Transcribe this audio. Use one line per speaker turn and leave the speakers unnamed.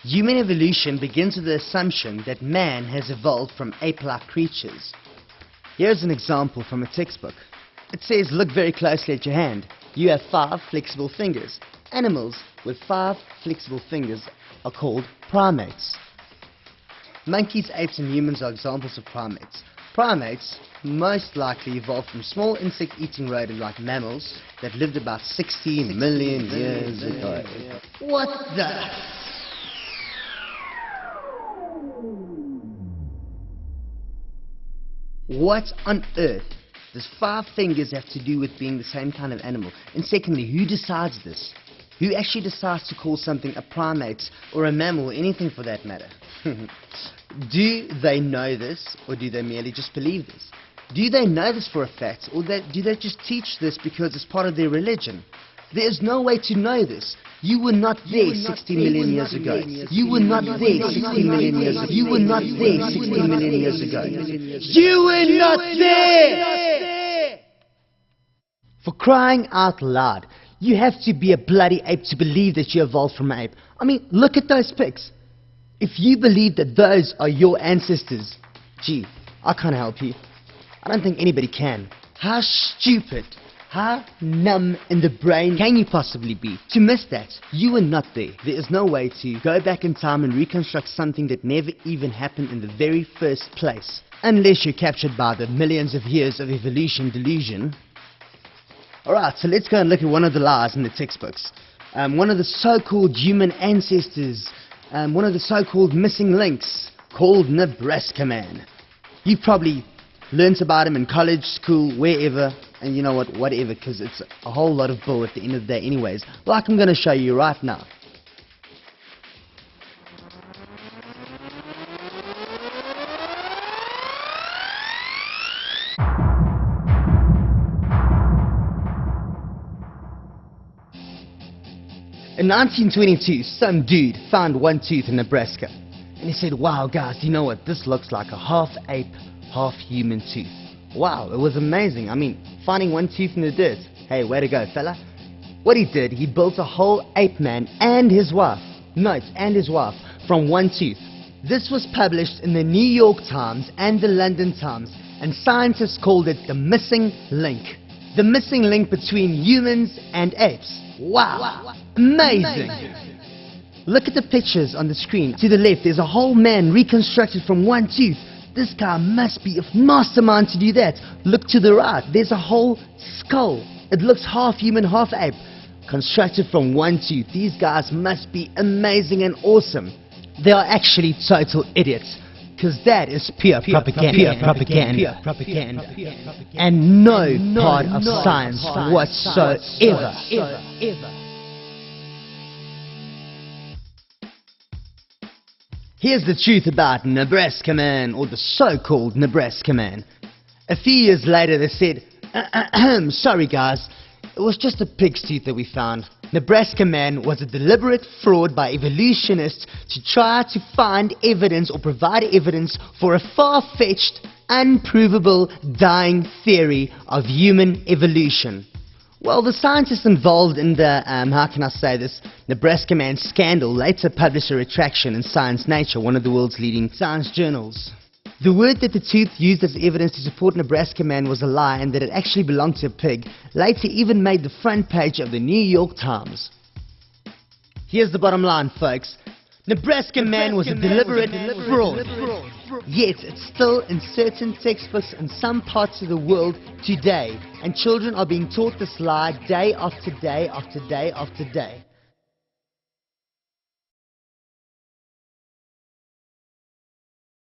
Human evolution begins with the assumption that man has evolved from ape-like creatures. Here's an example from a textbook. It says, look very closely at your hand. You have 5 flexible fingers. Animals with 5 flexible fingers are called primates. Monkeys, apes and humans are examples of primates. Primates most likely evolved from small insect-eating rodents like mammals that lived about 16 million years ago. What the? What on earth does 5 fingers have to do with being the same kind of animal? And secondly, who decides this? Who actually decides to call something a primate or a mammal or anything for that matter? Do they know this, or do they merely just believe this? Do they know this for a fact, or do they just teach this because it's part of their religion? There is no way to know this. You were not there 60 million years ago. You were not there 60 million years ago. You were not there 60 million years ago. You were not there! For crying out loud, you have to be a bloody ape to believe that you evolved from an ape. I mean, look at those pics. If you believe that those are your ancestors, gee, I can't help you. I don't think anybody can. How stupid, how numb in the brain can you possibly be to miss that? You were not there. There is no way to go back in time and reconstruct something that never even happened in the very first place. Unless you're captured by the millions of years of evolution delusion. Alright, so let's go and look at one of the lies in the textbooks. One of the so-called human ancestors, one of the so-called missing links, called Nebraska man. You've probably learnt about him in college, school, wherever, and you know what, whatever, because it's a whole lot of bull at the end of the day anyways, like I'm going to show you right now. In 1922, some dude found one tooth in Nebraska. And he said, wow guys, you know what, this looks like a half ape, half human tooth. Wow, it was amazing. I mean, finding one tooth in the dirt. Hey, way to go, fella. What he did, he built a whole ape man and his wife, note, and his wife, from one tooth. This was published in the New York Times and the London Times, and scientists called it the missing link. The missing link between humans and apes. Wow, amazing. Look at the pictures on the screen. To the left, there's a whole man reconstructed from one tooth. This guy must be a mastermind to do that. Look to the right, there's a whole skull. It looks half human, half ape, constructed from one tooth. These guys must be amazing and awesome. They are actually total idiots, because that is pure propaganda. And no part of science whatsoever. Here's the truth about Nebraska man, or the so-called Nebraska man. A few years later they said, sorry guys, it was just a pig's tooth that we found. Nebraska man was a deliberate fraud by evolutionists to try to find evidence or provide evidence for a far-fetched, unprovable, dying theory of human evolution. Well, the scientists involved in the, Nebraska man scandal later published a retraction in Science Nature, one of the world's leading science journals. The word that the tooth used as evidence to support Nebraska man was a lie, and that it actually belonged to a pig, later even made the front page of the New York Times. Here's the bottom line, folks. Nebraska man was a deliberate fraud. Yet it's still in certain textbooks in some parts of the world today, and children are being taught this lie day after day after day after day.